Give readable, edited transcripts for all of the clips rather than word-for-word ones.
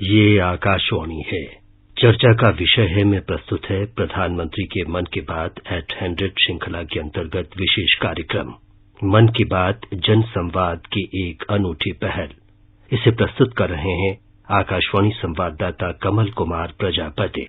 ये आकाशवाणी है। चर्चा का विषय है में प्रस्तुत है प्रधानमंत्री के मन की बात @100 श्रृंखला के अंतर्गत विशेष कार्यक्रम मन की बात जन संवाद की एक अनूठी पहल। इसे प्रस्तुत कर रहे हैं आकाशवाणी संवाददाता कमल कुमार प्रजापति।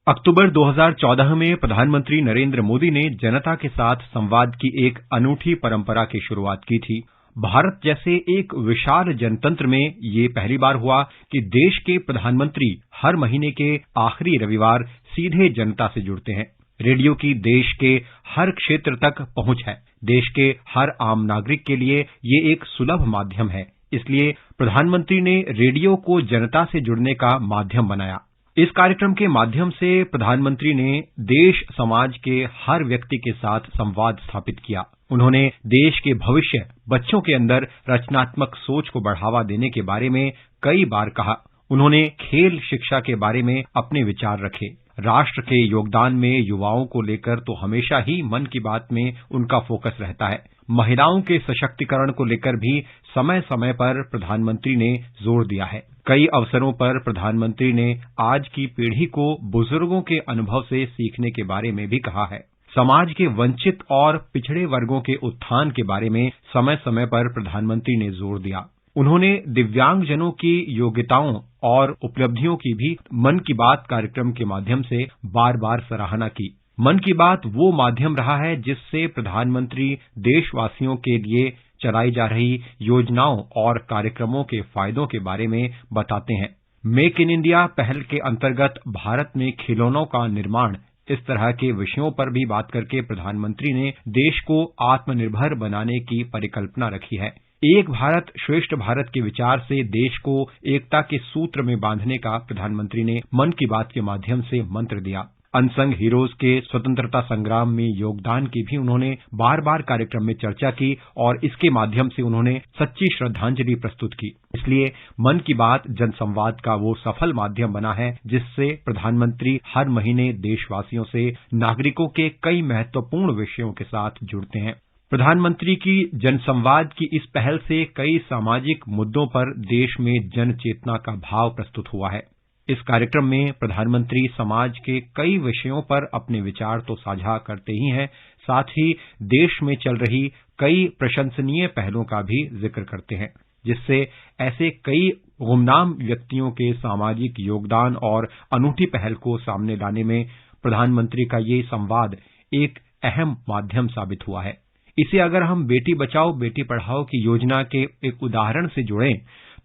अक्टूबर 2014 में प्रधानमंत्री नरेंद्र मोदी ने जनता के साथ संवाद की एक अनूठी परंपरा की शुरुआत की थी। भारत जैसे एक विशाल जनतंत्र में ये पहली बार हुआ कि देश के प्रधानमंत्री हर महीने के आखिरी रविवार सीधे जनता से जुड़ते हैं। रेडियो की देश के हर क्षेत्र तक पहुंच है। देश के हर आम नागरिक के लिए ये एक सुलभ माध्यम है। इसलिए प्रधानमंत्री ने रेडियो को जनता से जुड़ने का माध्यम बनाया। इस कार्यक्रम के माध्यम से प्रधानमंत्री ने देश समाज के हर व्यक्ति के साथ संवाद स्थापित किया। उन्होंने देश के भविष्य बच्चों के अंदर रचनात्मक सोच को बढ़ावा देने के बारे में कई बार कहा। उन्होंने खेल शिक्षा के बारे में अपने विचार रखे। राष्ट्र के योगदान में युवाओं को लेकर तो हमेशा ही मन की बात में उनका फोकस रहता है। महिलाओं के सशक्तिकरण को लेकर भी समय समय पर प्रधानमंत्री ने जोर दिया है। कई अवसरों पर प्रधानमंत्री ने आज की पीढ़ी को बुजुर्गों के अनुभव से सीखने के बारे में भी कहा है। समाज के वंचित और पिछड़े वर्गों के उत्थान के बारे में समय समय पर प्रधानमंत्री ने जोर दिया। उन्होंने दिव्यांगजनों की योग्यताओं और उपलब्धियों की भी मन की बात कार्यक्रम के माध्यम से बार बार सराहना की। मन की बात वो माध्यम रहा है जिससे प्रधानमंत्री देशवासियों के लिए चलाई जा रही योजनाओं और कार्यक्रमों के फायदों के बारे में बताते हैं। मेक इन इंडिया पहल के अंतर्गत भारत में खिलौनों का निर्माण, इस तरह के विषयों पर भी बात करके प्रधानमंत्री ने देश को आत्मनिर्भर बनाने की परिकल्पना रखी है। एक भारत श्रेष्ठ भारत के विचार से देश को एकता के सूत्र में बांधने का प्रधानमंत्री ने मन की बात के माध्यम से मंत्र दिया। अनसंग हीरोज के स्वतंत्रता संग्राम में योगदान की भी उन्होंने बार बार कार्यक्रम में चर्चा की और इसके माध्यम से उन्होंने सच्ची श्रद्धांजलि प्रस्तुत की। इसलिए मन की बात जनसंवाद का वो सफल माध्यम बना है जिससे प्रधानमंत्री हर महीने देशवासियों से नागरिकों के कई महत्वपूर्ण विषयों के साथ जुड़ते हैं। प्रधानमंत्री की जनसंवाद की इस पहल से कई सामाजिक मुद्दों पर देश में जन चेतना का भाव प्रस्तुत हुआ है। इस कार्यक्रम में प्रधानमंत्री समाज के कई विषयों पर अपने विचार तो साझा करते ही हैं, साथ ही देश में चल रही कई प्रशंसनीय पहलों का भी जिक्र करते हैं, जिससे ऐसे कई गुमनाम व्यक्तियों के सामाजिक योगदान और अनूठी पहल को सामने लाने में प्रधानमंत्री का ये संवाद एक अहम माध्यम साबित हुआ है। इसे अगर हम बेटी बचाओ बेटी पढ़ाओ की योजना के एक उदाहरण से जोड़ें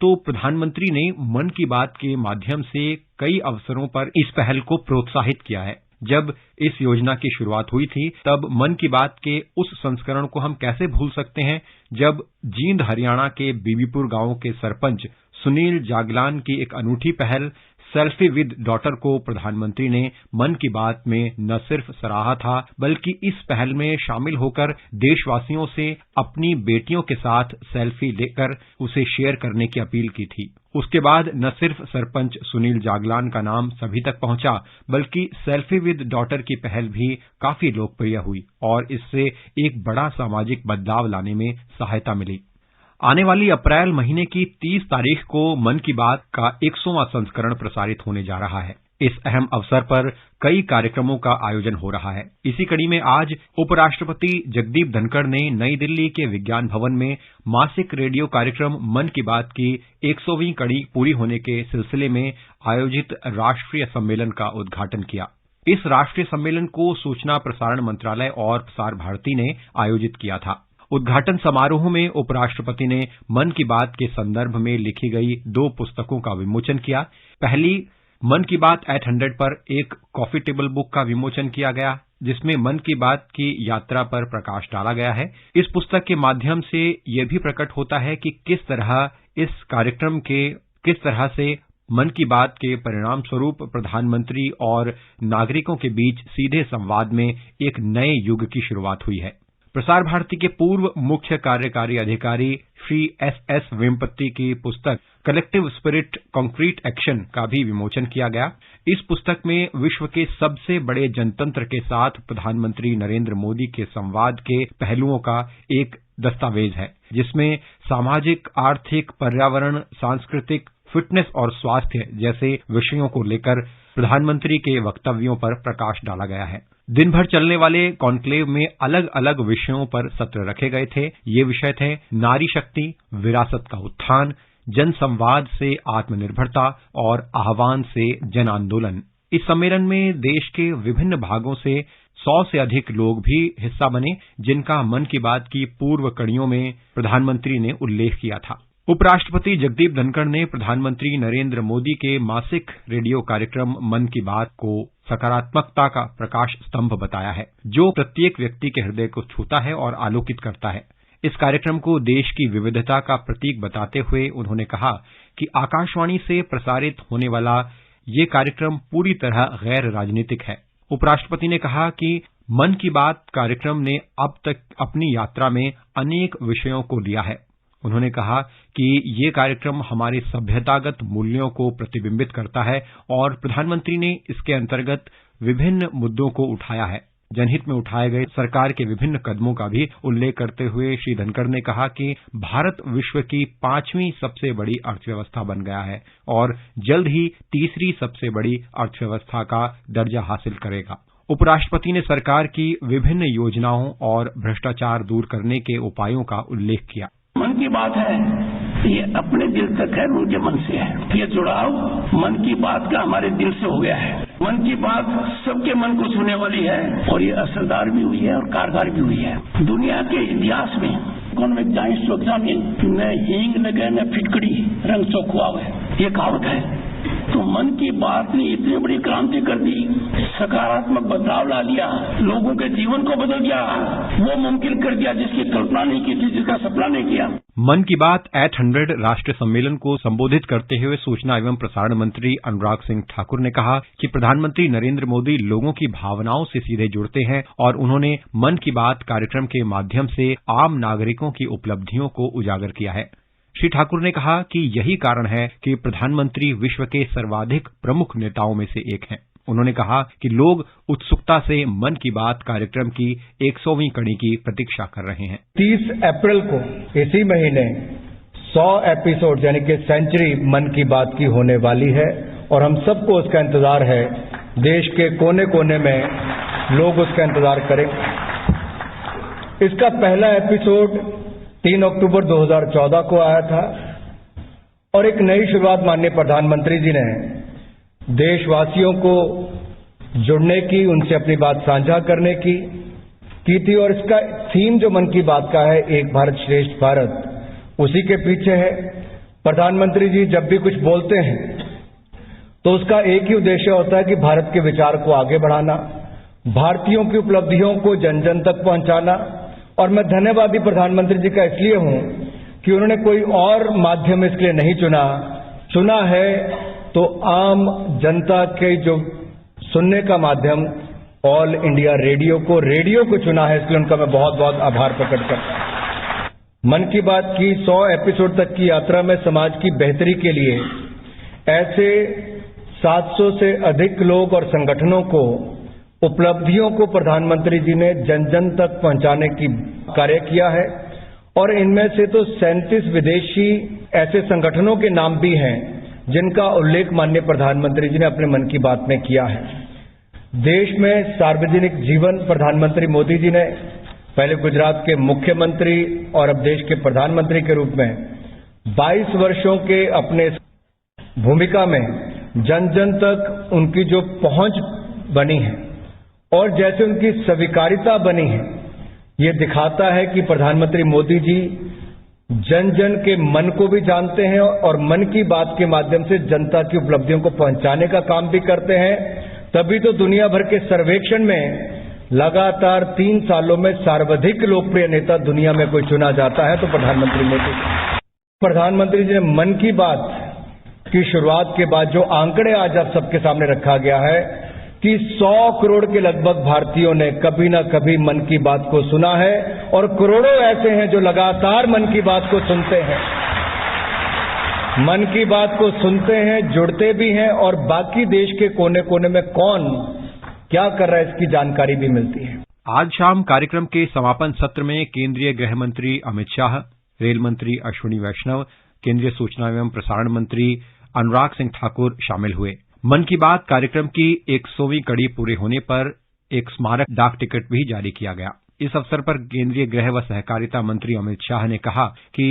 तो प्रधानमंत्री ने मन की बात के माध्यम से कई अवसरों पर इस पहल को प्रोत्साहित किया है। जब इस योजना की शुरुआत हुई थी तब मन की बात के उस संस्करण को हम कैसे भूल सकते हैं जब जींद हरियाणा के बीबीपुर गांव के सरपंच सुनील जागलान की एक अनूठी पहल सेल्फी विद डॉटर को प्रधानमंत्री ने मन की बात में न सिर्फ सराहा था बल्कि इस पहल में शामिल होकर देशवासियों से अपनी बेटियों के साथ सेल्फी लेकर उसे शेयर करने की अपील की थी। उसके बाद न सिर्फ सरपंच सुनील जागलान का नाम सभी तक पहुंचा बल्कि सेल्फी विद डॉटर की पहल भी काफी लोकप्रिय हुई और इससे एक बड़ा सामाजिक बदलाव लाने में सहायता मिली। आने वाली अप्रैल महीने की 30 तारीख को मन की बात का 100वां संस्करण प्रसारित होने जा रहा है। इस अहम अवसर पर कई कार्यक्रमों का आयोजन हो रहा है। इसी कड़ी में आज उपराष्ट्रपति जगदीप धनखड़ ने नई दिल्ली के विज्ञान भवन में मासिक रेडियो कार्यक्रम मन की बात की 100वीं कड़ी पूरी होने के सिलसिले में आयोजित राष्ट्रीय सम्मेलन का उद्घाटन किया। इस राष्ट्रीय सम्मेलन को सूचना प्रसारण मंत्रालय और प्रसार भारती ने आयोजित किया था। उद्घाटन समारोह में उपराष्ट्रपति ने मन की बात के संदर्भ में लिखी गई 2 पुस्तकों का विमोचन किया। पहली मन की बात @100 पर एक कॉफी टेबल बुक का विमोचन किया गया जिसमें मन की बात की यात्रा पर प्रकाश डाला गया है। इस पुस्तक के माध्यम से यह भी प्रकट होता है कि किस तरह से मन की बात के परिणाम स्वरूप प्रधानमंत्री और नागरिकों के बीच सीधे संवाद में एक नए युग की शुरुआत हुई है। प्रसार भारती के पूर्व मुख्य कार्यकारी अधिकारी श्री SS वेम्पति की पुस्तक कलेक्टिव स्पिरिट कॉन्क्रीट एक्शन का भी विमोचन किया गया। इस पुस्तक में विश्व के सबसे बड़े जनतंत्र के साथ प्रधानमंत्री नरेंद्र मोदी के संवाद के पहलुओं का एक दस्तावेज है जिसमें सामाजिक, आर्थिक, पर्यावरण, सांस्कृतिक, फिटनेस और स्वास्थ्य जैसे विषयों को लेकर प्रधानमंत्री के वक्तव्यों पर प्रकाश डाला गया है। दिन भर चलने वाले कॉन्क्लेव में अलग अलग विषयों पर सत्र रखे गए थे। ये विषय थे नारी शक्ति, विरासत का उत्थान, जन संवाद से आत्मनिर्भरता और आह्वान से जन आंदोलन। इस सम्मेलन में देश के विभिन्न भागों से 100 से अधिक लोग भी हिस्सा बने, जिनका मन की बात की पूर्व कड़ियों में प्रधानमंत्री ने उल्लेख किया था। उपराष्ट्रपति जगदीप धनखड़ ने प्रधानमंत्री नरेंद्र मोदी के मासिक रेडियो कार्यक्रम मन की बात को सकारात्मकता का प्रकाश स्तंभ बताया है, जो प्रत्येक व्यक्ति के हृदय को छूता है और आलोकित करता है। इस कार्यक्रम को देश की विविधता का प्रतीक बताते हुए उन्होंने कहा कि आकाशवाणी से प्रसारित होने वाला ये कार्यक्रम पूरी तरह गैर राजनीतिक है। उपराष्ट्रपति ने कहा कि मन की बात कार्यक्रम ने अब तक अपनी यात्रा में अनेक विषयों को लिया है। उन्होंने कहा कि ये कार्यक्रम हमारे सभ्यतागत मूल्यों को प्रतिबिंबित करता है और प्रधानमंत्री ने इसके अंतर्गत विभिन्न मुद्दों को उठाया है। जनहित में उठाए गए सरकार के विभिन्न कदमों का भी उल्लेख करते हुए श्री धनखड़ ने कहा कि भारत विश्व की 5वीं सबसे बड़ी अर्थव्यवस्था बन गया है और जल्द ही तीसरी सबसे बड़ी अर्थव्यवस्था का दर्जा हासिल करेगा। उपराष्ट्रपति ने सरकार की विभिन्न योजनाओं और भ्रष्टाचार दूर करने के उपायों का उल्लेख किया। मन की बात है, ये अपने दिल तक है, उनके मन से है। ये जुड़ाव मन की बात का हमारे दिल से हो गया है। मन की बात सबके मन को छूने वाली है और ये असरदार भी हुई है और कारगर भी हुई है। दुनिया के इतिहास में कौन वैज्ञानिक सोचा में न हींग लगे न फिटकड़ी रंग चौखुआ हुआ, ये कहावत है। तो मन की बात ने इतनी बड़ी क्रांति कर दी, सकारात्मक बदलाव ला दिया, लोगों के जीवन को बदल दिया, वो मुमकिन कर दिया जिसकी कल्पना नहीं की थी, जिसका सपना नहीं किया। मन की बात 800 राष्ट्रीय सम्मेलन को संबोधित करते हुए सूचना एवं प्रसारण मंत्री अनुराग सिंह ठाकुर ने कहा कि प्रधानमंत्री नरेंद्र मोदी लोगों की भावनाओं से सीधे जुड़ते हैं और उन्होंने मन की बात कार्यक्रम के माध्यम से आम नागरिकों की उपलब्धियों को उजागर किया है। श्री ठाकुर ने कहा कि यही कारण है कि प्रधानमंत्री विश्व के सर्वाधिक प्रमुख नेताओं में से एक हैं। उन्होंने कहा कि लोग उत्सुकता से मन की बात कार्यक्रम की 100वीं कड़ी की प्रतीक्षा कर रहे हैं। 30 अप्रैल को इसी महीने 100 एपिसोड यानी कि सेंचुरी मन की बात की होने वाली है और हम सबको उसका इंतजार है। देश के कोने कोने में लोग उसका इंतजार करें। इसका पहला एपिसोड 3 अक्टूबर 2014 को आया था और एक नई शुरुआत माननीय प्रधानमंत्री जी ने देशवासियों को जुड़ने की, उनसे अपनी बात साझा करने की थी और इसका थीम जो मन की बात का है, एक भारत श्रेष्ठ भारत, उसी के पीछे है। प्रधानमंत्री जी जब भी कुछ बोलते हैं तो उसका एक ही उद्देश्य होता है कि भारत के विचार को आगे बढ़ाना, भारतीयों की उपलब्धियों को जन जन तक पहुंचाना। और मैं धन्यवादी प्रधानमंत्री जी का इसलिए हूं कि उन्होंने कोई और माध्यम इसके लिए नहीं चुना है तो आम जनता के जो सुनने का माध्यम ऑल इंडिया रेडियो को चुना है। इसलिए उनका मैं बहुत बहुत आभार प्रकट करता हूं। मन की बात की 100 एपिसोड तक की यात्रा में समाज की बेहतरी के लिए ऐसे 700 से अधिक लोग और संगठनों को उपलब्धियों को प्रधानमंत्री जी ने जन जन तक पहुंचाने की कार्य किया है और इनमें से तो 37 विदेशी ऐसे संगठनों के नाम भी हैं जिनका उल्लेख माननीय प्रधानमंत्री जी ने अपने मन की बात में किया है। देश में सार्वजनिक जीवन प्रधानमंत्री मोदी जी ने पहले गुजरात के मुख्यमंत्री और अब देश के प्रधानमंत्री के रूप में 22 वर्षों के अपने भूमिका में जन जन तक उनकी जो पहुंच बनी है और जैसे उनकी स्वीकारिता बनी है, ये दिखाता है कि प्रधानमंत्री मोदी जी जन जन के मन को भी जानते हैं और मन की बात के माध्यम से जनता की उपलब्धियों को पहुंचाने का काम भी करते हैं। तभी तो दुनिया भर के सर्वेक्षण में लगातार 3 सालों में सर्वाधिक लोकप्रिय नेता दुनिया में कोई चुना जाता है तो प्रधानमंत्री मोदी। प्रधानमंत्री जी ने मन की बात की शुरुआत के बाद जो आंकड़े आज आप सबके सामने रखा गया है कि 100 करोड़ के लगभग भारतीयों ने कभी न कभी मन की बात को सुना है और करोड़ों ऐसे हैं जो लगातार मन की बात को सुनते हैं, मन की बात को सुनते हैं, जुड़ते भी हैं और बाकी देश के कोने कोने में कौन क्या कर रहा है इसकी जानकारी भी मिलती है। आज शाम कार्यक्रम के समापन सत्र में केंद्रीय गृह मंत्री अमित शाह, रेल मंत्री अश्विनी वैष्णव, केंद्रीय सूचना एवं प्रसारण मंत्री अनुराग सिंह ठाकुर शामिल हुए। मन की बात कार्यक्रम की 100वीं कड़ी पूरे होने पर एक स्मारक डाक टिकट भी जारी किया गया। इस अवसर पर केंद्रीय गृह व सहकारिता मंत्री अमित शाह ने कहा कि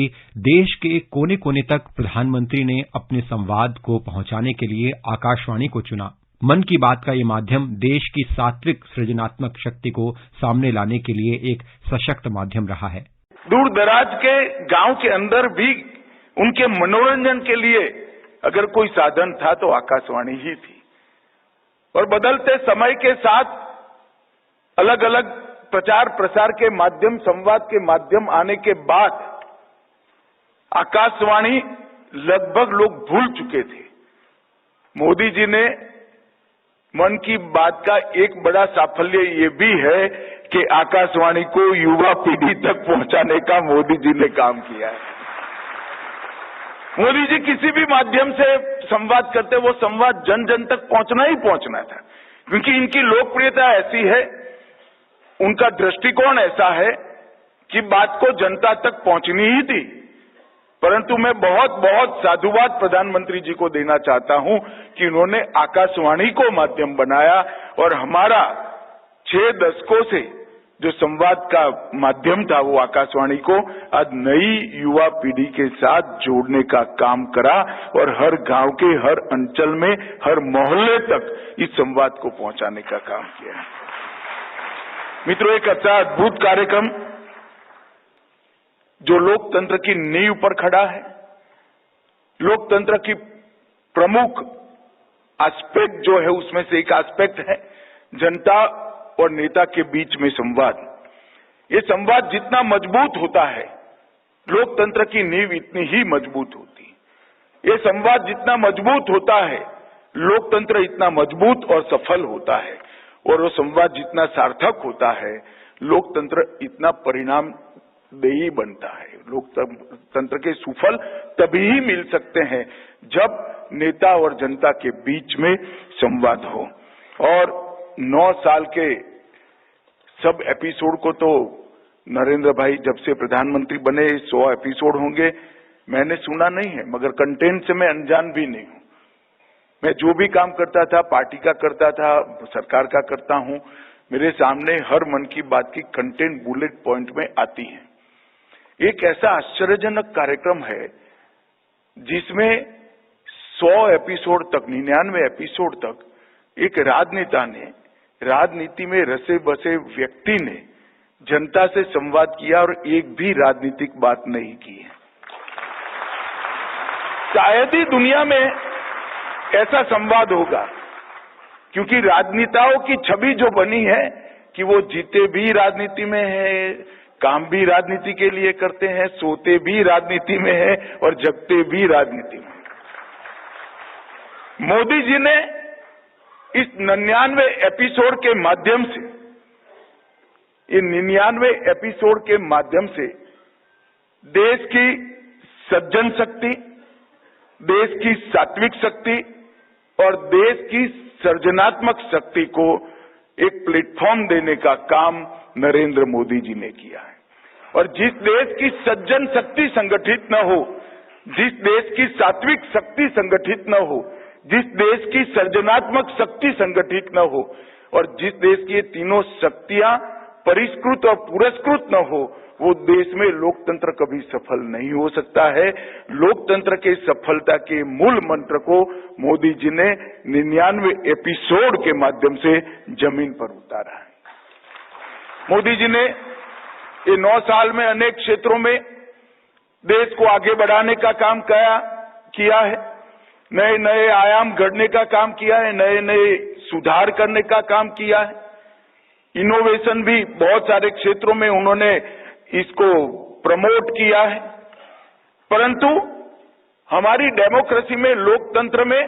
देश के कोने कोने तक प्रधानमंत्री ने अपने संवाद को पहुंचाने के लिए आकाशवाणी को चुना। मन की बात का ये माध्यम देश की सात्विक सृजनात्मक शक्ति को सामने लाने के लिए एक सशक्त माध्यम रहा है। दूर दराज के गांव के अंदर भी उनके मनोरंजन के लिए अगर कोई साधन था तो आकाशवाणी ही थी। और बदलते समय के साथ अलग अलग प्रचार प्रसार के माध्यम, संवाद के माध्यम आने के बाद आकाशवाणी लगभग लोग भूल चुके थे। मोदी जी ने मन की बात का एक बड़ा साफल्य ये भी है कि आकाशवाणी को युवा पीढ़ी तक पहुंचाने का मोदी जी ने काम किया है। मोदी जी किसी भी माध्यम से संवाद करते, वो संवाद जन जन तक पहुंचना ही पहुंचना था, क्योंकि इनकी लोकप्रियता ऐसी है, उनका दृष्टिकोण ऐसा है कि बात को जनता तक पहुंचनी ही थी। परंतु मैं बहुत बहुत साधुवाद प्रधानमंत्री जी को देना चाहता हूं कि उन्होंने आकाशवाणी को माध्यम बनाया और हमारा 6 दशकों से जो संवाद का माध्यम था वो आकाशवाणी को आज नई युवा पीढ़ी के साथ जोड़ने का काम करा और हर गांव के हर अंचल में, हर मोहल्ले तक इस संवाद को पहुंचाने का काम किया। मित्रों, एक अच्छा अद्भुत कार्यक्रम जो लोकतंत्र की नींव पर खड़ा है, लोकतंत्र की प्रमुख एस्पेक्ट जो है उसमें से एक एस्पेक्ट है जनता और नेता के बीच में संवाद। ये संवाद जितना मजबूत होता है, लोकतंत्र की नींव इतनी ही मजबूत होती है। ये संवाद जितना मजबूत होता है, लोकतंत्र इतना मजबूत और सफल होता है। और वो संवाद जितना सार्थक होता है, लोकतंत्र इतना परिणामदेही बनता है। लोकतंत्र के सुफल तभी ही मिल सकते हैं जब नेता और जनता के बीच में संवाद हो। और 9 साल के सब एपिसोड को तो नरेंद्र भाई जब से प्रधानमंत्री बने 100 एपिसोड होंगे मैंने सुना नहीं है, मगर कंटेंट से मैं अनजान भी नहीं हूं। मैं जो भी काम करता था, पार्टी का करता था, सरकार का करता हूं, मेरे सामने हर मन की बात की कंटेंट बुलेट पॉइंट में आती है। एक ऐसा आश्चर्यजनक कार्यक्रम है जिसमें 100 एपिसोड तक, 99 एपिसोड तक एक राजनेता ने, राजनीति में रसे बसे व्यक्ति ने जनता से संवाद किया और एक भी राजनीतिक बात नहीं की है। शायद ही दुनिया में ऐसा संवाद होगा, क्योंकि राजनेताओं की छवि जो बनी है कि वो जीते भी राजनीति में है, काम भी राजनीति के लिए करते हैं, सोते भी राजनीति में है और जगते भी राजनीति में। मोदी जी ने इस 99 एपिसोड के माध्यम से, ये 99 एपिसोड के माध्यम से देश की सज्जन शक्ति, देश की सात्विक शक्ति और देश की सृजनात्मक शक्ति को एक प्लेटफॉर्म देने का काम नरेंद्र मोदी जी ने किया है। और जिस देश की सज्जन शक्ति संगठित न हो, जिस देश की सात्विक शक्ति संगठित न हो, जिस देश की सृजनात्मक शक्ति संगठित न हो और जिस देश की ये तीनों शक्तियां परिष्कृत और पुरस्कृत न हो, वो देश में लोकतंत्र कभी सफल नहीं हो सकता है। लोकतंत्र के सफलता के मूल मंत्र को मोदी जी ने 99 एपिसोड के माध्यम से जमीन पर उतारा है। मोदी जी ने ये 9 साल में अनेक क्षेत्रों में देश को आगे बढ़ाने का काम किया है, नए नए आयाम गढ़ने का काम किया है, नए नए सुधार करने का काम किया है। इनोवेशन भी बहुत सारे क्षेत्रों में उन्होंने इसको प्रमोट किया है। परंतु हमारी डेमोक्रेसी में, लोकतंत्र में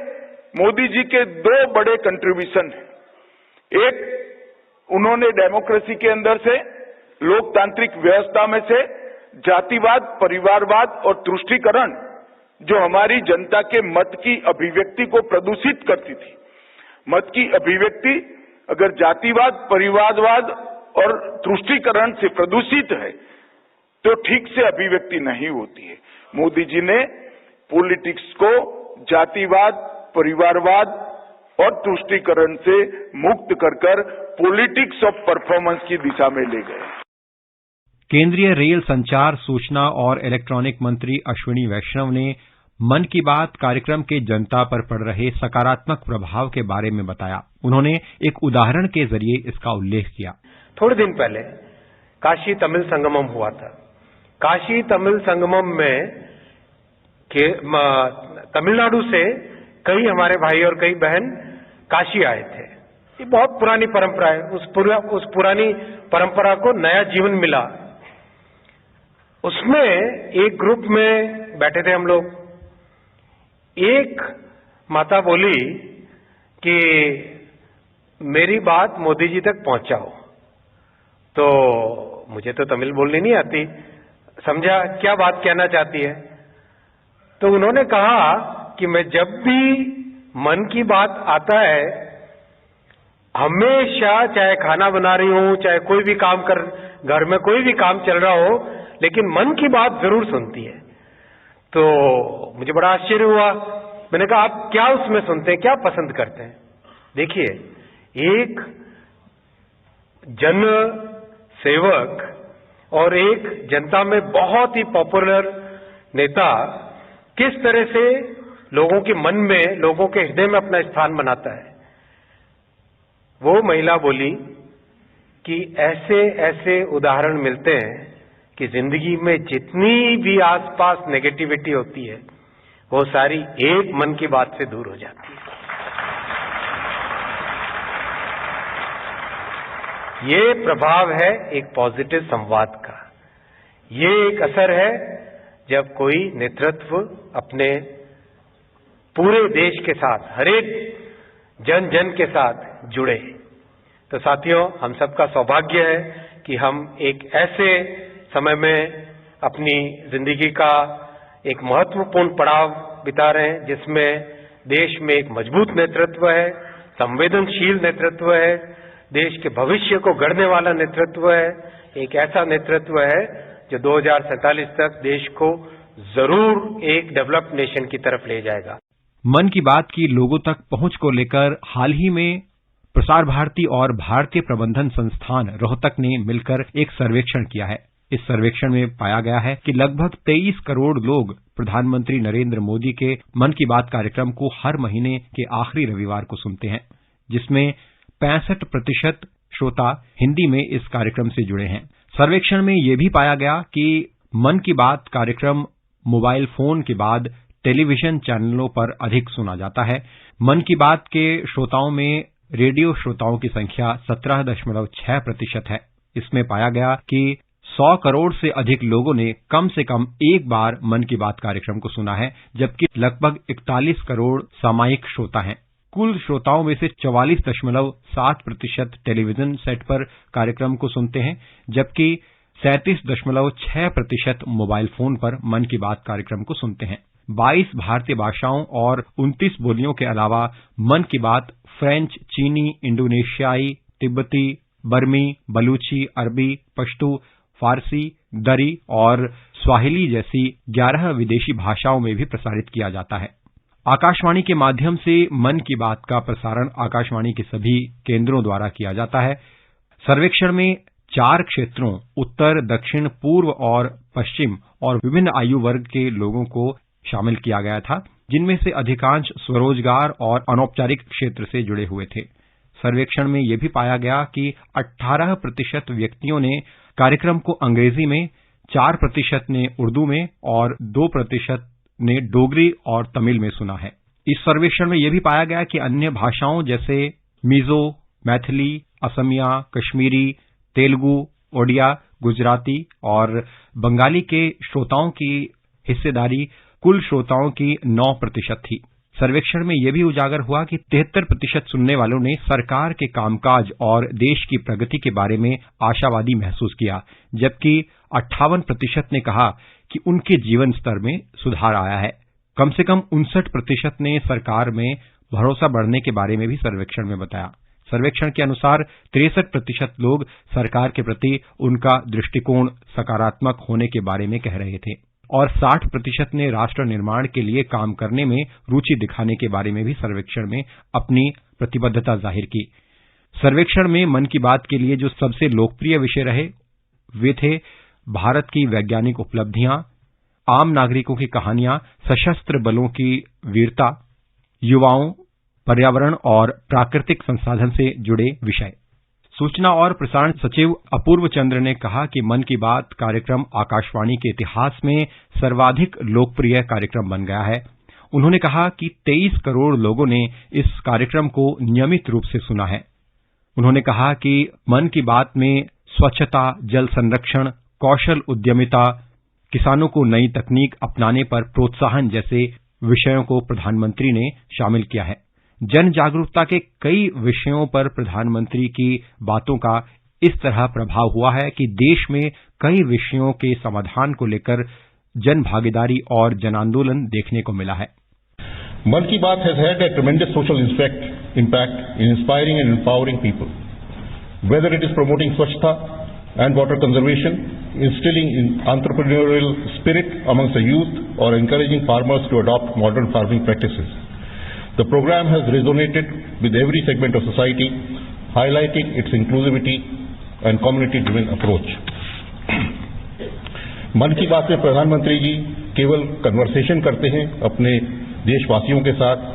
मोदी जी के 2 बड़े कंट्रीब्यूशन हैं। एक, उन्होंने डेमोक्रेसी के अंदर से, लोकतांत्रिक व्यवस्था में से जातिवाद, परिवारवाद और तुष्टीकरण जो हमारी जनता के मत की अभिव्यक्ति को प्रदूषित करती थी, मत की अभिव्यक्ति अगर जातिवाद, परिवारवाद और तुष्टीकरण से प्रदूषित है तो ठीक से अभिव्यक्ति नहीं होती है। मोदी जी ने पॉलिटिक्स को जातिवाद, परिवारवाद और तुष्टीकरण से मुक्त कर पॉलिटिक्स ऑफ परफॉर्मेंस की दिशा में ले गए। केंद्रीय रेल, संचार, सूचना और इलेक्ट्रॉनिक मंत्री अश्विनी वैष्णव ने मन की बात कार्यक्रम के जनता पर पड़ रहे सकारात्मक प्रभाव के बारे में बताया। उन्होंने एक उदाहरण के जरिए इसका उल्लेख किया। थोड़े दिन पहले काशी तमिल संगमम हुआ था। काशी तमिल संगमम में तमिलनाडु से कई हमारे भाई और कई बहन काशी आए थे। ये बहुत पुरानी परंपरा है। उस पुरानी परंपरा को नया जीवन मिला। उसमें एक ग्रुप में बैठे थे हम लोग। एक माता बोली कि मेरी बात मोदी जी तक पहुंचाओ। तो मुझे तो तमिल बोलनी नहीं आती, समझा क्या बात कहना चाहती है। तो उन्होंने कहा कि मैं जब भी मन की बात आता है, हमेशा चाहे खाना बना रही हूं, चाहे कोई भी काम कर, घर में कोई भी काम चल रहा हो, लेकिन मन की बात जरूर सुनती है। तो मुझे बड़ा आश्चर्य हुआ। मैंने कहा आप क्या उसमें सुनते हैं, क्या पसंद करते हैं? देखिए, एक जन सेवक और एक जनता में बहुत ही पॉपुलर नेता किस तरह से लोगों के मन में, लोगों के हृदय में अपना स्थान बनाता है। वो महिला बोली कि ऐसे ऐसे उदाहरण मिलते हैं कि जिंदगी में जितनी भी आसपास नेगेटिविटी होती है, वो सारी एक मन की बात से दूर हो जाती है। ये प्रभाव है एक पॉजिटिव संवाद का। ये एक असर है जब कोई नेतृत्व अपने पूरे देश के साथ, हरेक जन जन के साथ जुड़े। तो साथियों, हम सबका सौभाग्य है कि हम एक ऐसे समय में अपनी जिंदगी का एक महत्वपूर्ण पड़ाव बिता रहे हैं जिसमें देश में एक मजबूत नेतृत्व है, संवेदनशील नेतृत्व है, देश के भविष्य को गढ़ने वाला नेतृत्व है, एक ऐसा नेतृत्व है जो 2047 तक देश को जरूर एक डेवलप्ड नेशन की तरफ ले जाएगा। मन की बात की लोगों तक पहुंच को लेकर हाल ही में प्रसार भारती और भारतीय प्रबंधन संस्थान रोहतक ने मिलकर एक सर्वेक्षण किया है। इस सर्वेक्षण में पाया गया है कि लगभग 23 करोड़ लोग प्रधानमंत्री नरेंद्र मोदी के मन की बात कार्यक्रम को हर महीने के आखिरी रविवार को सुनते हैं, जिसमें 65% श्रोता हिंदी में इस कार्यक्रम से जुड़े हैं। सर्वेक्षण में यह भी पाया गया कि मन की बात कार्यक्रम मोबाइल फोन के बाद टेलीविजन चैनलों पर अधिक सुना जाता है। मन की बात के श्रोताओं में रेडियो श्रोताओं की संख्या 17.6% है। इसमें पाया गया कि 100 करोड़ से अधिक लोगों ने कम से कम एक बार मन की बात कार्यक्रम को सुना है, जबकि लगभग 41 करोड़ सामायिक श्रोता हैं। कुल श्रोताओं में से 44.7% टेलीविजन सेट पर कार्यक्रम को सुनते हैं, जबकि 37.6% मोबाइल फोन पर मन की बात कार्यक्रम को सुनते हैं। 22 भारतीय भाषाओं और 29 बोलियों के अलावा मन की बात फ्रेंच, चीनी, इंडोनेशियाई, तिब्बती, बर्मी, बलूची, अरबी, पश्तो, फारसी, दरी और स्वाहिली जैसी 11 विदेशी भाषाओं में भी प्रसारित किया जाता है। आकाशवाणी के माध्यम से मन की बात का प्रसारण आकाशवाणी के सभी केंद्रों द्वारा किया जाता है। सर्वेक्षण में 4 क्षेत्रों उत्तर, दक्षिण, पूर्व और पश्चिम और विभिन्न आयु वर्ग के लोगों को शामिल किया गया था, जिनमें से अधिकांश स्वरोजगार और अनौपचारिक क्षेत्र से जुड़े हुए थे। सर्वेक्षण में यह भी पाया गया कि 18% व्यक्तियों ने कार्यक्रम को अंग्रेजी में, 4% ने उर्दू में और 2% ने डोगरी और तमिल में सुना है। इस सर्वेक्षण में यह भी पाया गया कि अन्य भाषाओं जैसे मिजो, मैथिली, असमिया, कश्मीरी, तेलुगु, ओडिया, गुजराती और बंगाली के श्रोताओं की हिस्सेदारी कुल श्रोताओं की 9% थी। सर्वेक्षण में यह भी उजागर हुआ कि 73% सुनने वालों ने सरकार के कामकाज और देश की प्रगति के बारे में आशावादी महसूस किया, जबकि 58% ने कहा कि उनके जीवन स्तर में सुधार आया है। कम से कम 59% ने सरकार में भरोसा बढ़ने के बारे में भी सर्वेक्षण में बताया। सर्वेक्षण के अनुसार 63% लोग सरकार के प्रति उनका दृष्टिकोण सकारात्मक होने के बारे में कह रहे थे। और 60% ने राष्ट्र निर्माण के लिए काम करने में रुचि दिखाने के बारे में भी सर्वेक्षण में अपनी प्रतिबद्धता जाहिर की। सर्वेक्षण में मन की बात के लिए जो सबसे लोकप्रिय विषय रहे वे थे भारत की वैज्ञानिक उपलब्धियां, आम नागरिकों की कहानियां, सशस्त्र बलों की वीरता, युवाओं, पर्यावरण और प्राकृतिक संसाधन से जुड़े विषय। सूचना और प्रसारण सचिव अपूर्व चंद्र ने कहा कि मन की बात कार्यक्रम आकाशवाणी के इतिहास में सर्वाधिक लोकप्रिय कार्यक्रम बन गया है। उन्होंने कहा कि 23 करोड़ लोगों ने इस कार्यक्रम को नियमित रूप से सुना है। उन्होंने कहा कि मन की बात में स्वच्छता, जल संरक्षण, कौशल उद्यमिता, किसानों को नई तकनीक अपनाने पर प्रोत्साहन जैसे विषयों को प्रधानमंत्री ने शामिल किया है। जन जागरूकता के कई विषयों पर प्रधानमंत्री की बातों का इस तरह प्रभाव हुआ है कि देश में कई विषयों के समाधान को लेकर जन भागीदारी और जन आंदोलन देखने को मिला है। मन की बात has had a tremendous social impact in inspiring and empowering people. Whether it is promoting Swachhta and water conservation, instilling in entrepreneurial spirit amongst the youth, or encouraging farmers to adopt modern farming practices. The program has resonated with every segment of society, highlighting its inclusivity and community-driven approach. मन की बात में प्रधानमंत्री जी केवल conversation करते हैं अपने देशवासियों के साथ,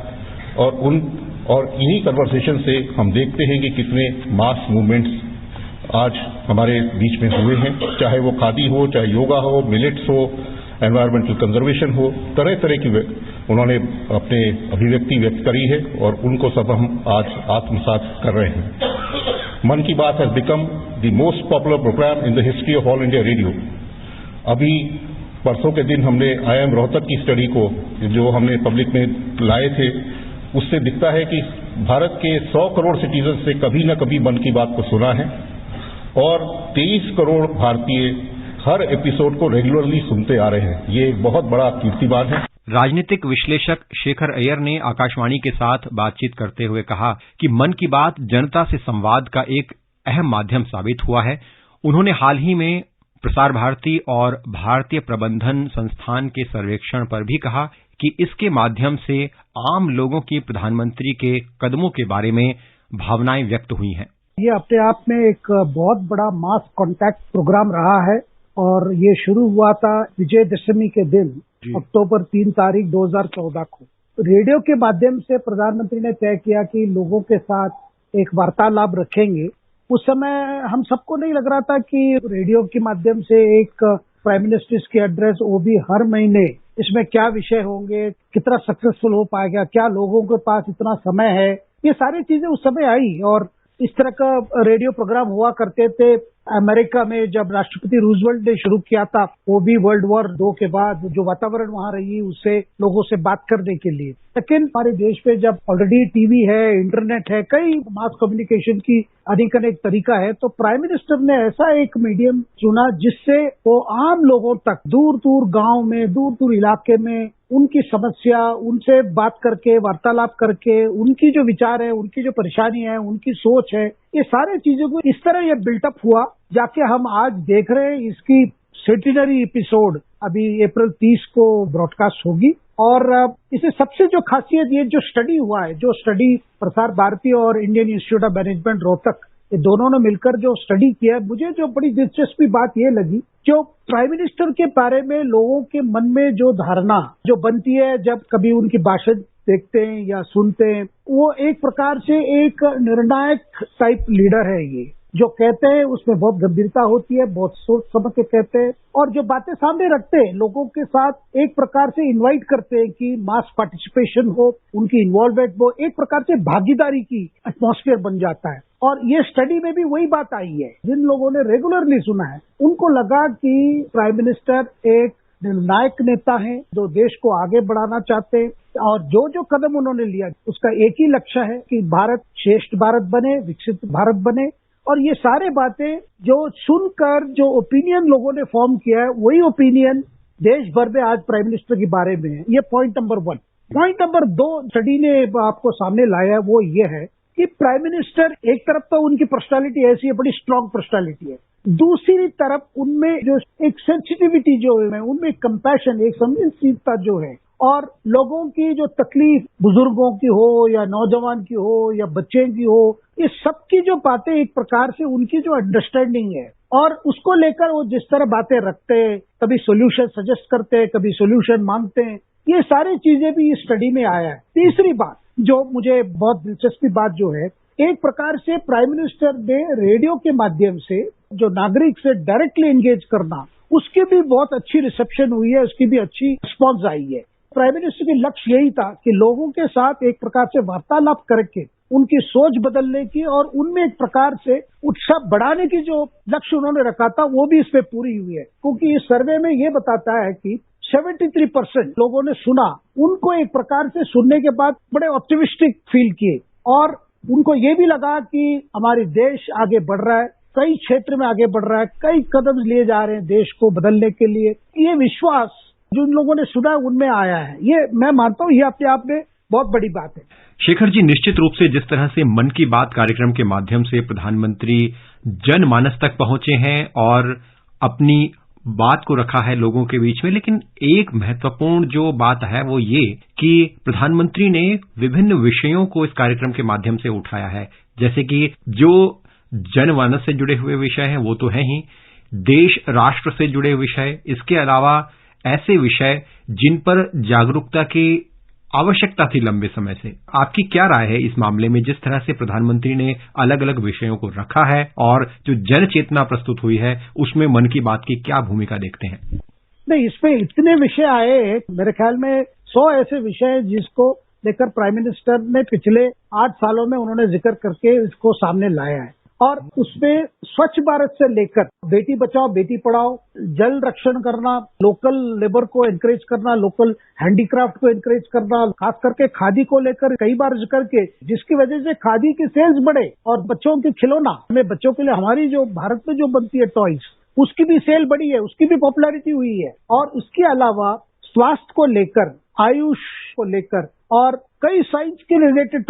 और इन्हीं कन्वर्सेशन से हम देखते हैं कि कितने मास मूवमेंट्स आज हमारे बीच में हुए हैं, चाहे वो खादी हो, चाहे योगा हो, मिलेट्स हो, एनवायरमेंटल कंजर्वेशन हो, तरह तरह की उन्होंने अपने अभिव्यक्ति व्यक्त करी है और उनको सब हम आज आत्मसात कर रहे हैं। Mann ki Baat has become the most popular programme in the history of All India Radio. अभी परसों के दिन हमने IIM रोहतक की स्टडी को जो हमने पब्लिक में लाए थे, उससे दिखता है कि भारत के 100 करोड़ सिटीजन से कभी न कभी मन की बात को सुना है और 23 करोड़ भारतीय हर एपिसोड को रेगुलरली सुनते आ रहे हैं। ये एक बहुत बड़ा कीर्तिमान है। राजनीतिक विश्लेषक शेखर अय्यर ने आकाशवाणी के साथ बातचीत करते हुए कहा कि मन की बात जनता से संवाद का एक अहम माध्यम साबित हुआ है। उन्होंने हाल ही में प्रसार भारती और भारतीय प्रबंधन संस्थान के सर्वेक्षण पर भी कहा कि इसके माध्यम से आम लोगों की प्रधानमंत्री के कदमों के बारे में भावनाएं व्यक्त हुई हैं। ये अपने आप में एक बहुत बड़ा मास कॉन्टैक्ट प्रोग्राम रहा है और ये शुरू हुआ था विजयदशमी के दिन अक्टूबर 3 तारीख 2014 को। रेडियो के माध्यम से प्रधानमंत्री ने तय किया कि लोगों के साथ एक वार्तालाप रखेंगे। उस समय हम सबको नहीं लग रहा था कि रेडियो के माध्यम से एक प्राइम मिनिस्टर की एड्रेस, वो भी हर महीने, इसमें क्या विषय होंगे, कितना सक्सेसफुल हो पाएगा, क्या लोगों के पास इतना समय है, ये सारी चीजें उस समय आई। और इस तरह का रेडियो प्रोग्राम हुआ करते थे अमेरिका में। जब राष्ट्रपति रूजवेल्ट ने शुरू किया था, वो भी वर्ल्ड वॉर 2 के बाद जो वातावरण वहां रही उससे लोगों से बात करने के लिए। लेकिन हमारे देश में जब ऑलरेडी टीवी है, इंटरनेट है, कई मास कम्युनिकेशन की अनेक अनेक तरीका है, तो प्राइम मिनिस्टर ने ऐसा एक मीडियम चुना जिससे वो आम लोगों तक, दूर दूर गांव में, दूर दूर इलाके में उनकी समस्या, उनसे बात करके, वार्तालाप करके, उनकी जो विचार है, उनकी जो परेशानी है, उनकी सोच है, ये सारी चीजों को इस तरह ये बिल्टअप हुआ जाके हम आज देख रहे हैं। इसकी सेंटिनरी एपिसोड अभी अप्रैल 30 को ब्रॉडकास्ट होगी। और इसे सबसे जो खासियत, ये जो स्टडी हुआ है, जो स्टडी प्रसार भारती और Indian institute of management Rohtak, ये दोनों ने मिलकर जो स्टडी किया, मुझे जो बड़ी दिलचस्पी बात ये लगी, जो प्राइम मिनिस्टर के बारे में लोगों के मन में जो धारणा जो बनती है जब कभी उनकी भाषण देखते हैं या सुनते हैं, वो एक प्रकार से एक निर्णायक टाइप लीडर है। ये जो कहते हैं उसमें बहुत गंभीरता होती है, बहुत सोच समझ के कहते हैं, और जो बातें सामने रखते हैं लोगों के साथ एक प्रकार से इनवाइट करते हैं कि मास पार्टिसिपेशन हो, उनकी इन्वॉल्वमेंट हो, एक प्रकार से भागीदारी की एटमॉस्फेयर बन जाता है। और ये स्टडी में भी वही बात आई है। जिन लोगों ने रेगुलरली सुना है उनको लगा कि प्राइम मिनिस्टर एक निर्णायक नेता हैं जो देश को आगे बढ़ाना चाहते हैं, और जो जो कदम उन्होंने लिया उसका एक ही लक्ष्य है कि भारत श्रेष्ठ भारत बने, विकसित भारत बने। और ये सारे बातें जो सुनकर जो ओपिनियन लोगों ने फॉर्म किया है, वही ओपिनियन देश भर में आज प्राइम मिनिस्टर के बारे में है। ये point number 1। Point number 2 study ने आपको सामने लाया है, वो ये है कि प्राइम मिनिस्टर एक तरफ तो उनकी पर्सनालिटी ऐसी है, बड़ी स्ट्रांग पर्सनालिटी है, दूसरी तरफ उनमें जो एक सेंसिटिविटी जो है, उनमें कंपैशन, एक संवेदनशीलता जो है, और लोगों की जो तकलीफ बुजुर्गों की हो या नौजवान की हो या बच्चे की हो, ये सबकी जो बातें एक प्रकार से उनकी जो अंडरस्टैंडिंग है और उसको लेकर वो जिस तरह बातें रखते हैं, कभी सोल्यूशन सजेस्ट करते हैं, कभी सोल्यूशन मांगते हैं, ये सारी चीजें भी इस स्टडी में आया है। तीसरी बात जो मुझे बहुत दिलचस्पी बात जो है, एक प्रकार से प्राइम मिनिस्टर ने रेडियो के माध्यम से जो नागरिक से डायरेक्टली एंगेज करना, उसकी भी बहुत अच्छी रिसेप्शन हुई है, उसकी भी अच्छी रिस्पॉन्स आई है। प्राइम मिनिस्टर के लक्ष्य यही था कि लोगों के साथ एक प्रकार से वार्तालाप करके उनकी सोच बदलने की और उनमें एक प्रकार से उत्साह बढ़ाने की जो लक्ष्य उन्होंने रखा था, वो भी इसमें पूरी हुई है। क्योंकि इस सर्वे में ये बताता है कि 73% लोगों ने सुना, उनको एक प्रकार से सुनने के बाद बड़े ऑप्टिमिस्टिक फील किए और उनको ये भी लगा कि हमारी देश आगे बढ़ रहा है, कई क्षेत्र में आगे बढ़ रहा है, कई कदम लिए जा रहे हैं देश को बदलने के लिए। ये विश्वास जो इन लोगों ने सुना उनमें आया है, ये मैं मानता हूँ ये अपने आप में बहुत बड़ी बात है। शेखर जी, निश्चित रूप से जिस तरह से मन की बात कार्यक्रम के माध्यम से प्रधानमंत्री जनमानस तक पहुंचे हैं और अपनी बात को रखा है लोगों के बीच में, लेकिन एक महत्वपूर्ण जो बात है वो ये कि प्रधानमंत्री ने विभिन्न विषयों को इस कार्यक्रम के माध्यम से उठाया है। जैसे कि जो जनमानस से जुड़े हुए विषय हैं वो तो हैं ही, देश राष्ट्र से जुड़े विषय, इसके अलावा ऐसे विषय जिन पर जागरूकता की आवश्यकता थी लंबे समय से। आपकी क्या राय है इस मामले में, जिस तरह से प्रधानमंत्री ने अलग अलग विषयों को रखा है और जो जन चेतना प्रस्तुत हुई है उसमें मन की बात की क्या भूमिका देखते हैं? नहीं, इसमें इतने विषय आए, मेरे ख्याल में 100 ऐसे विषय जिसको लेकर प्राइम मिनिस्टर ने पिछले 8 सालों में उन्होंने जिक्र करके इसको सामने लाया है। और उसमें स्वच्छ भारत से लेकर बेटी बचाओ बेटी पढ़ाओ, जल रक्षण करना, लोकल लेबर को एनकरेज करना, लोकल हैंडीक्राफ्ट को एनकरेज करना, खास करके खादी को लेकर कई बार जिक्र के, जिसकी वजह से खादी की सेल्स बढ़े और बच्चों के खिलौना, हमें बच्चों के लिए हमारी जो भारत में जो बनती है टॉयज, उसकी भी सेल बढ़ी है, उसकी भी पॉपुलैरिटी हुई है। और उसके अलावा स्वास्थ्य को लेकर, आयुष को लेकर और कई साइंस के रिलेटेड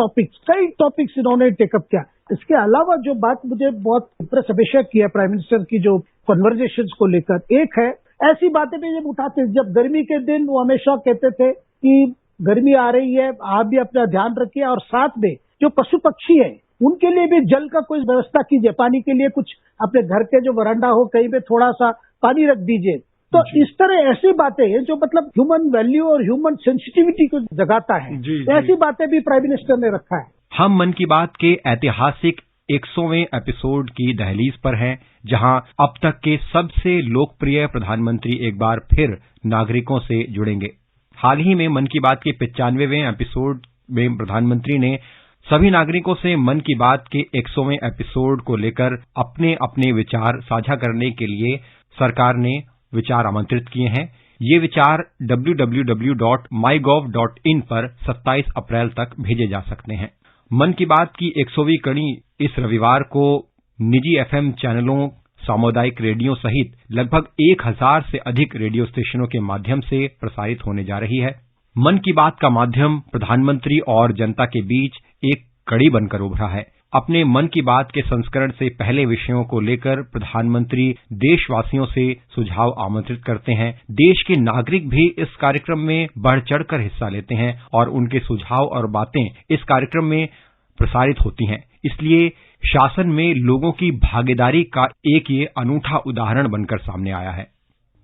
कई टॉपिक्स इन्होंने टेकअप किया। इसके अलावा जो बात मुझे बहुत इंप्रेस हमेशा किया प्राइम मिनिस्टर की जो कन्वर्सेशंस को लेकर, एक है ऐसी बातें भी जब उठाते, जब गर्मी के दिन वो हमेशा कहते थे कि गर्मी आ रही है, आप भी अपना ध्यान रखिए और साथ में जो पशु पक्षी है उनके लिए भी जल का कोई व्यवस्था कीजिए, पानी के लिए कुछ अपने घर के जो वरांडा हो कहीं पे थोड़ा सा पानी रख दीजिए। तो इस तरह ऐसी बातें हैं जो मतलब ह्यूमन वैल्यू और ह्यूमन सेंसिटिविटी को जगाता है, ऐसी बातें भी प्राइम मिनिस्टर ने रखा है। हम मन की बात के ऐतिहासिक 100वें एपिसोड की दहलीज पर हैं, जहां अब तक के सबसे लोकप्रिय प्रधानमंत्री एक बार फिर नागरिकों से जुड़ेंगे। हाल ही में मन की बात के 95वें एपिसोड में प्रधानमंत्री ने सभी नागरिकों से मन की बात के 100वें एपिसोड को लेकर अपने अपने विचार साझा करने के लिए सरकार ने विचार आमंत्रित किए हैं। ये विचार www.mygov.in पर 27 अप्रैल तक भेजे जा सकते हैं। मन की बात की 100वीं कड़ी इस रविवार को निजी FM चैनलों, सामुदायिक रेडियो सहित लगभग 1000 से अधिक रेडियो स्टेशनों के माध्यम से प्रसारित होने जा रही है। मन की बात का माध्यम प्रधानमंत्री और जनता के बीच एक कड़ी बनकर उभरा है। अपने मन की बात के संस्करण से पहले विषयों को लेकर प्रधानमंत्री देशवासियों से सुझाव आमंत्रित करते हैं। देश के नागरिक भी इस कार्यक्रम में बढ़ चढ़कर हिस्सा लेते हैं और उनके सुझाव और बातें इस कार्यक्रम में प्रसारित होती हैं। इसलिए शासन में लोगों की भागीदारी का एक ये अनूठा उदाहरण बनकर सामने आया है।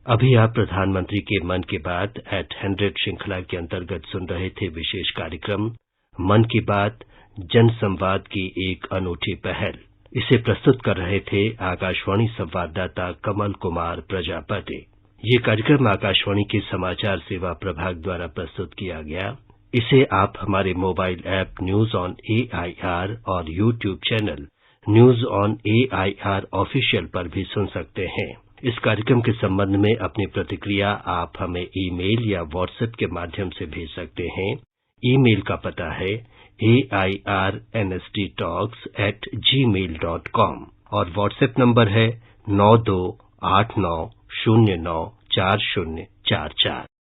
अभी आप प्रधानमंत्री के मन की बात @100 श्रृंखला के अंतर्गत सुन रहे थे विशेष कार्यक्रम मन की बात जन संवाद की एक अनूठी पहल। इसे प्रस्तुत कर रहे थे आकाशवाणी संवाददाता कमल कुमार प्रजापति। ये कार्यक्रम आकाशवाणी के समाचार सेवा प्रभाग द्वारा प्रस्तुत किया गया। इसे आप हमारे mobile app news on AIR और YouTube channel news on AIR official पर भी सुन सकते हैं। इस कार्यक्रम के संबंध में अपनी प्रतिक्रिया आप हमें ईमेल या व्हाट्सएप के माध्यम से भेज सकते हैं। ईमेल का पता है airnsttalks@gmail.com और व्हाट्सएप नंबर है 9289094044।